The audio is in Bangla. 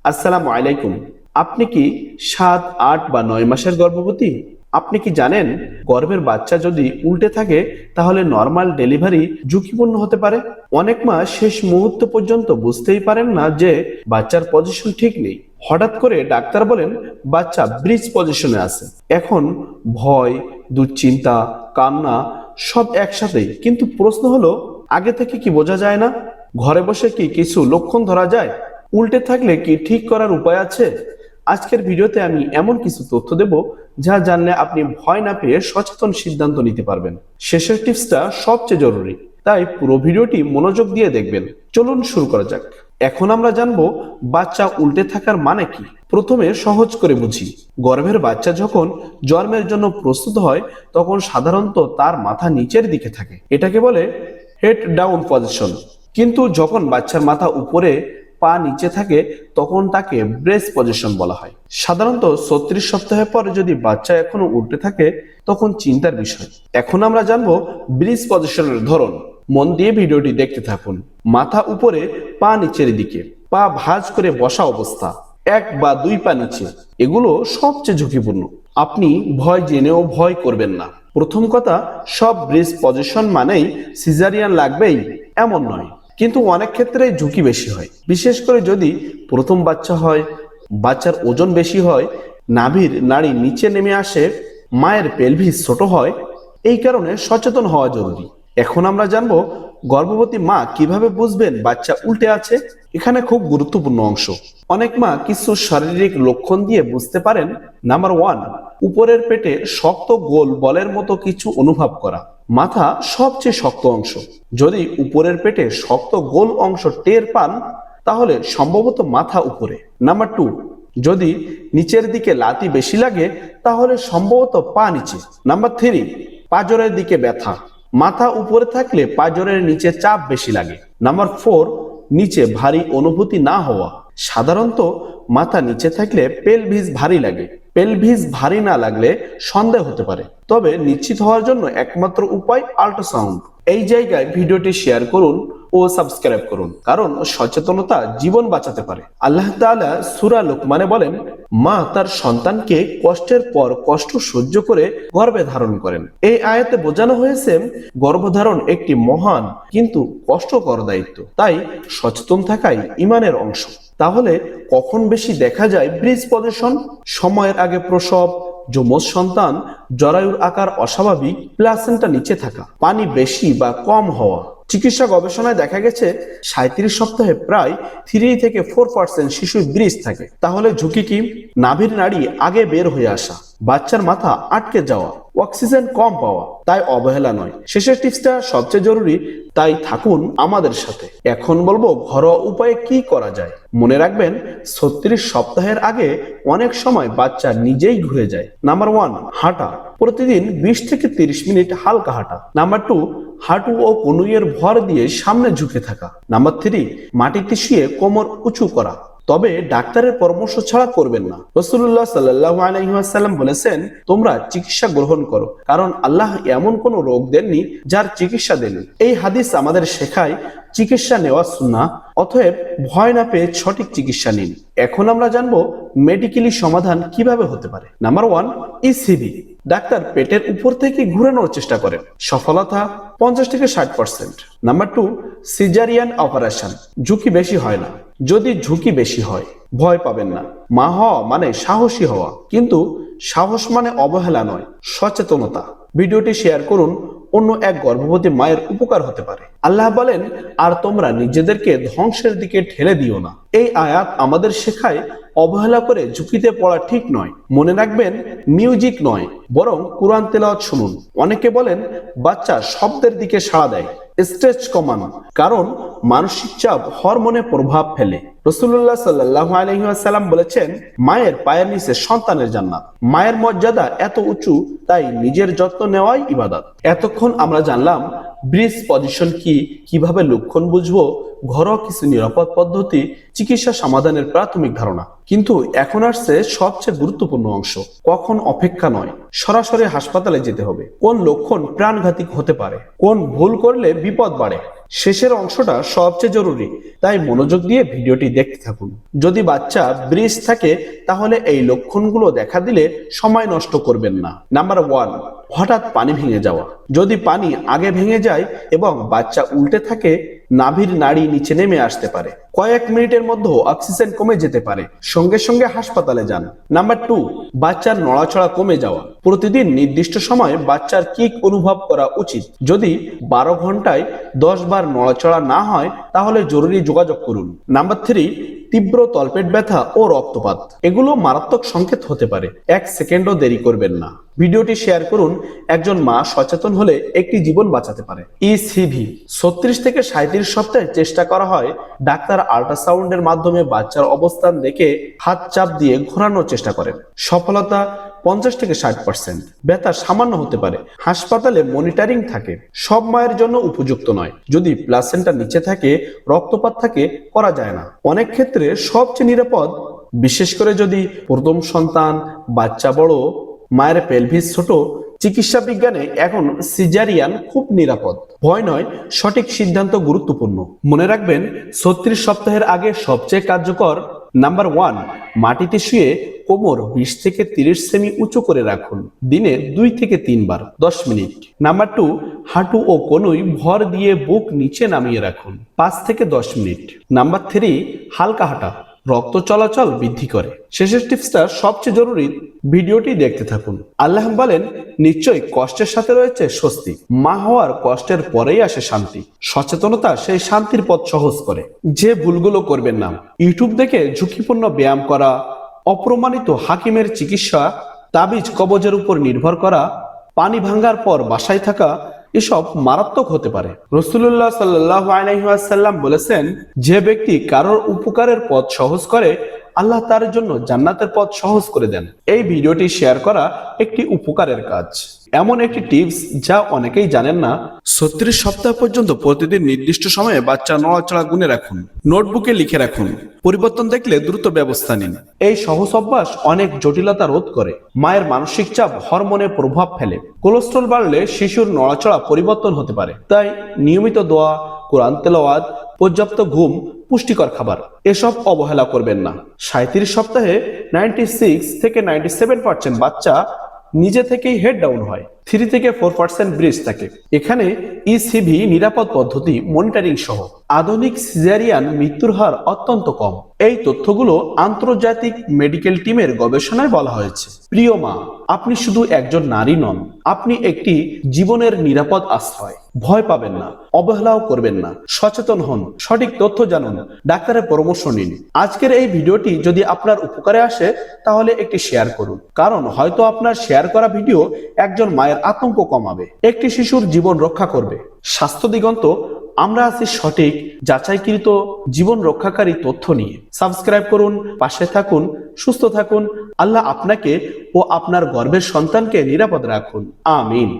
আসসালামু আলাইকুম। আপনি কি ৭, ৮ বা ৯ মাসের গর্ভবতী? আপনি কি জানেন গর্ভের বাচ্চা যদি উল্টে থাকে তাহলে নরমাল ডেলিভারি ঝুঁকিপূর্ণ হতে পারে? অনেক মা শেষ মুহূর্ত পর্যন্ত বুঝতেই পারেন না যে বাচ্চার পজিশন ঠিক নেই। হঠাৎ করে ডাক্তার বলেন বাচ্চা ব্রিজ পজিশনে আছে। এখন ভয়, দুশ্চিন্তা, কান্না সব একসাথেই। কিন্তু প্রশ্ন হলো, আগে থেকে কি বোঝা যায় না? ঘরে বসে কি কিছু লক্ষণ ধরা যায়? উল্টে থাকলে কি ঠিক করার উপায় আছে? আজকের ভিডিওতে আমি এমন কিছু তথ্য দেব যা জানলে আপনি ভয় না পেয়ে সচেতন সিদ্ধান্ত নিতে পারবেন। শেষের টিপসটা সবচেয়ে জরুরি, তাই পুরো ভিডিওটি মনোযোগ দিয়ে দেখবেন। চলুন শুরু করা যাক। এখন আমরা জানবো বাচ্চা উল্টে থাকার মানে কি। প্রথমে সহজ করে বুঝি। গর্ভের বাচ্চা যখন জন্মের জন্য প্রস্তুত হয় তখন সাধারণত তার মাথা নিচের দিকে থাকে, এটাকে বলে হেড ডাউন পজিশন। কিন্তু যখন বাচ্চার মাথা উপরে, পা নিচে থাকে তখন তাকে ব্রেস্ট পজিশন বলা হয়। সাধারণত ৩৬ সপ্তাহের পরে যদি বাচ্চা এখনো উল্টে থাকে তখন চিন্তার বিষয়। এখন আমরা জানবো ব্রিজ পজিশনের ধরন। মন দিয়ে ভিডিওটি দেখতে থাকুন। মাথা উপরে, পা নিচের দিকে, পা ভাঁজ করে বসা অবস্থা, ১ বা ২ পা নিচে, এগুলো সবচেয়ে ঝুঁকিপূর্ণ। আপনি ভয় জেনেও ভয় করবেন না। প্রথম কথা, সব ব্রিজ পজিশন মানেই সিজারিয়ান লাগবেই এমন নয়, কিন্তু অনেক ক্ষেত্রে ঝুঁকি বেশি হয়। বিশেষ করে যদি প্রথম বাচ্চা হয়, বাচ্চার ওজন বেশি হয়, নাভির নাড়ি নিচে নেমে আসে, মায়ের পেলভিস ছোট হয়। এই কারণে সচেতন হওয়া জরুরি। এখন আমরা জানবো গর্ভবতী মা কিভাবে বুঝবেন বাচ্চা উল্টে আছে। এখানে খুব গুরুত্বপূর্ণ অংশ। অনেক মা কিছু শারীরিক লক্ষণ দিয়ে বুঝতে পারেন। নাম্বার 1, উপরের পেটে শক্ত গোল বলের মতো কিছু অনুভব করা। মাথা সবচেয়ে শক্ত অংশ। যদি উপরের পেটে শক্ত গোল অংশ টের পান তাহলে সম্ভবত মাথা উপরে। নাম্বার 2, যদি নিচের দিকে লাথি বেশি লাগে তাহলে সম্ভবত পা নিচে। নাম্বার 3, পাঁজরের দিকে ব্যথা। মাথা উপরে থাকলে পাঁজরের নিচে চাপ বেশি লাগে। নাম্বার 4, নিচে ভারী অনুভূতি না হওয়া। সাধারণত মাথা নিচে থাকলে পেলভিস ভারী লাগে। পেলভিস ভারী না লাগলে সন্দেহ হতে পারে, তবে নিশ্চিত হওয়ার জন্য একমাত্র উপায় আল্ট্রাসাউন্ড। এই জায়গায় ভিডিওটি শেয়ার করুন ও সাবস্ক্রাইব করুন, কারণ সচেতনতা জীবন বাঁচাতে পারে। আল্লাহ তাআলা সূরা লুকমানে বলেন, মা তার সন্তানকে কষ্টের পর কষ্ট সহ্য করে গর্ভে ধারণ করেন। এই আয়াতে বোঝানো হয়েছে গর্ভধারণ একটি মহান কিন্তু কষ্টকর দায়িত্ব, তাই সচেতন থাকাই ঈমানের অংশ। তাহলে কখন বেশি দেখা যায় ব্রিজ পজিশন? সময়ের আগে প্রসব, যমজ সন্তান, জরায়ুর আকার অস্বাভাবিক, প্লাসেন্টা নিচে থাকা, পানি বেশি বা কম হওয়া। চিকিৎসা গবেষণায় দেখা গেছে ৩৭ সপ্তাহে প্রায় 3 থেকে 4% শিশুর ব্রিজ থাকে। তাহলে ঝুঁকি কি? নাভির নাড়ি আগে বের হয়ে আসা, বাচ্চার মাথা আটকে যাওয়া, অক্সিজেন কম পাওয়া, তাই অবহেলা নয়। শেষের টিপসটা সবচেয়ে জরুরি, তাই থাকুন আমাদের সাথে। এখন বলবো ঘরোয়া উপায়ে কি করা যায়। মনে রাখবেন ৩৬ সপ্তাহের আগে অনেক সময় বাচ্চা নিজেই ঘুরে যায়। নাম্বার 1, হাঁটা। প্রতিদিন 20 থেকে 30 মিনিট হালকা হাঁটা। নাম্বার 2, হাঁটু ও কনুইয়ের ভর দিয়ে সামনে ঝুঁকে থাকা। নাম্বার 3, মাটিতে শুয়ে কোমর উঁচু করা, তবে ডাক্তারের পরামর্শ ছাড়া করবেন না। রাসূলুল্লাহ সাল্লাল্লাহু আলাইহি ওয়াসাল্লাম বলেছেন, তোমরা চিকিৎসা গ্রহণ করো, কারণ আল্লাহ এমন কোন রোগ দেননি যার চিকিৎসা দেননি। এই হাদিস আমাদের শেখায় চিকিৎসা নেওয়া সুন্নাহ, অতএব ভয় না পেয়ে সঠিক চিকিৎসা নিন। এখন আমরা জানবো মেডিকেলি সমাধান কিভাবে হতে পারে। Number 1, ECB. ডাক্তার পেটের উপর থেকে ঘুরানোর চেষ্টা করেন, সফলতা 50 থেকে 60%। Number 2, caesarean operation. ঝুঁকি বেশি হয় না। যদি ঝুঁকি বেশি হয় ভয় পাবেন না। মা হওয়া মানে সাহসী হওয়া, কিন্তু সাহস মানে অবহেলা নয়, সচেতনতা। ভিডিওটি শেয়ার করুন, অন্য এক গর্ভবতী মায়ের উপকার হতে পারে। আল্লাহ বলেন, আর তোমরা নিজেদেরকে ধ্বংসের দিকে ঠেলে দিও না। এই আয়াত আমাদের শেখায় অবহেলা করে ঝুঁকিতে পড়া ঠিক নয়। মনে রাখবেন, মিউজিক নয় বরং কুরআন তেলাওয়াত শুনুন। অনেকে বলেন বাচ্চা শব্দের দিকে সাড়া দেয়। স্ট্রেস কমান, কারণ মানসিক চাপ হরমোনে প্রভাব ফেলে। রাসূলুল্লাহ সাল্লাল্লাহু আলাইহি ওয়াসাল্লাম বলেছেন, মায়ের পায়ের নিচে সন্তানের জান্নাত। মায়ের মর্যাদা এত উঁচু, তাই নিজের যত্ন নেওয়াই ইবাদত। এতক্ষণ আমরা জানলাম ব্রিজ পজিশন কি, কিভাবে লক্ষণ বুঝবো, ঘরোয়া কিছু নিরাপদ পদ্ধতি, চিকিৎসা সমাধানের প্রাথমিক ধারণা। কিন্তু এখন আসছে সবচেয়ে গুরুত্বপূর্ণ অংশ। কখন অপেক্ষা নয়, সরাসরি হাসপাতালে যেতে হবে। কোন লক্ষণ প্রাণঘাতী হতে পারে, কোন ভুল করলে বিপদ বাড়ে। শেষের অংশটা সবচেয়ে জরুরি, তাই মনোযোগ দিয়ে ভিডিওটি দেখতে থাকুন। যদি বাচ্চা ব্রিজ থাকে তাহলে এই লক্ষণগুলো দেখা দিলে সময় নষ্ট করবেন না। নাম্বার 1, হঠাৎ পানি ভেঙে যাওয়া। যদি পানি আগে ভেঙে যায় এবং বাচ্চা উল্টে থাকে, নাভির নাড়ি নিচে নেমে আসতে পারে। কয়েক মিনিটের মধ্যে অক্সিজেন কমে যেতে পারে, সঙ্গে সঙ্গে হাসপাতালে যান। নাম্বার 2, বাচ্চার নড়াচড়া কমে যাওয়া। প্রতিদিন নির্দিষ্ট সময়ে বাচ্চার কিক অনুভব করা উচিত। যদি 12 ঘন্টায় 10 বার নড়াচড়া না হয় তাহলে জরুরি যোগাযোগ করুন। নাম্বার 3, তীব্র তলপেট ব্যথা ও রক্তপাত। এগুলো মারাত্মক সংকেত হতে পারে, 1 সেকেন্ডও দেরি করবেন না। ভিডিওটি শেয়ার করুন, একজন মা সচেতন হলে একটি জীবন বাঁচাতে পারে। ইসিভি 36 থেকে 37 সপ্তাহে চেষ্টা করা হয়। ডাক্তার আল্ট্রাসাউন্ডের মাধ্যমে বাচ্চার অবস্থান দেখে হাত চাপ দিয়ে ঘোরানোর চেষ্টা করেন। সফলতা 50 থেকে 60%। ব্যথা সামান্য হতে পারে। হাসপাতালে মনিটরিং থাকে। সব মায়ের জন্য উপযুক্ত নয়। যদি প্লাসেন্টা নিচে থাকে, রক্তপাত থাকে, করা যায় না। অনেক ক্ষেত্রে সবচেয়ে নিরাপদ, বিশেষ করে যদি প্রথম সন্তান, বাচ্চা বড়, মায়ের পেলভিস ছোট। চিকিৎসা বিজ্ঞানে এখন সিজারিয়ান খুব নিরাপদ। ভয় নয়, সঠিক সিদ্ধান্ত গুরুত্বপূর্ণ। মনে রাখবেন, 36 সপ্তাহের আগে সবচেয়ে কার্যকর। নাম্বার 1, মাটিতে শুয়ে কোমর 20 থেকে 30 সেমি উঁচু করে রাখুন। দিনে 2 থেকে 3 বার, 10 মিনিট। নাম্বার 2, হাঁটু ও কনুই ভর দিয়ে বুক নিচে নামিয়ে রাখুন, 5 থেকে 10 মিনিট। নাম্বার 3, হালকা হাঁটা রক্ত চলাচল বৃদ্ধি করে। শেষের টিপসটা সবচেয়ে জরুরি, ভিডিওটি দেখতে থাকুন। আল্লাহ বলেন, নিশ্চয়ই কষ্টের সাথে রয়েছে স্বস্তি। মা হওয়ার কষ্টের পরেই আসে শান্তি। সচেতনতা সেই শান্তির পথ সহজ করে। যে ভুলগুলো করবেন না: ইউটিউব দেখে ঝুঁকিপূর্ণ ব্যায়াম করা, অপ্রমাণিত হাকিমের চিকিৎসা, তাবিজ কবজের উপর নির্ভর করা, পানি ভাঙ্গার পর বাসায় থাকা, এসব মারাত্মক হতে পারে। রাসূলুল্লাহ সাল্লাল্লাহু আলাইহি ওয়াসাল্লাম বলেছেন, যে ব্যক্তি কারোর উপকারের পথ সহজ করে, আল্লাহ তার জন্য জান্নাতের পথ সহজ করে দেন। এই ভিডিওটি শেয়ার করা একটি উপকারের কাজ। এমন একটি টিপস যা অনেকেই জানেন না। 36 সপ্তাহ পর্যন্ত প্রতিদিন নির্দিষ্ট সময়ে বাচ্চা নড়াচড়া গুনে রাখুন, নোটবুকে লিখে রাখুন। পরিবর্তন দেখলে দ্রুত ব্যবস্থা নিন। এই সহজ অভ্যাস অনেক জটিলতা রোধ করে। মায়ের মানসিক চাপ হরমোনে প্রভাব ফেলে। কোলেস্টেরল বাড়লে শিশুর নড়াচড়া পরিবর্তন হতে পারে। তাই নিয়মিত দোয়া, কোরআন তেলাওয়াত, পর্যাপ্ত ঘুম, পুষ্টিকর খাবার, এসব অবহেলা করবেন না। 37 সপ্তাহে 96 থেকে 97% বাচ্চা নিজে থেকেই হেড ডাউন হয়। 3 থেকে 4% ব্রিজ থাকে। এখানে ইসিভি নিরাপদ পদ্ধতি, মনিটরিং সহ আধুনিক সিজারিয়ান মৃত্যুর হার অত্যন্ত কম। এই তথ্যগুলো আন্তর্জাতিক মেডিকেল টিমের গবেষণায় বলা হয়েছে। প্রিয় মা, আপনি শুধু একজন নারী নন, আপনি একটি জীবনের নিরাপদ আশ্রয়। ভয় পাবেন না, অবহেলাও করবেন না। সচেতন হন, সঠিক তথ্য জানুন, ডাক্তারের পরামর্শ নিন। আজকের এই ভিডিওটি যদি আপনার উপকারে আসে তাহলে একটি শেয়ার করুন, কারণ হয়তো আপনার শেয়ার করা ভিডিও একজন মায়ের আতঙ্ক কমাবে, একটি শিশুর জীবন রক্ষা করবে। স্বাস্থ্য দিগন্ত, আমরা আছি সঠিক যাচাইকৃত জীবন রক্ষাকারী তথ্য নিয়ে। সাবস্ক্রাইব করুন, পাশে থাকুন, সুস্থ থাকুন। আল্লাহ আপনাকে ও আপনার গর্ভের সন্তানকে নিরাপদ রাখুন। আমিন।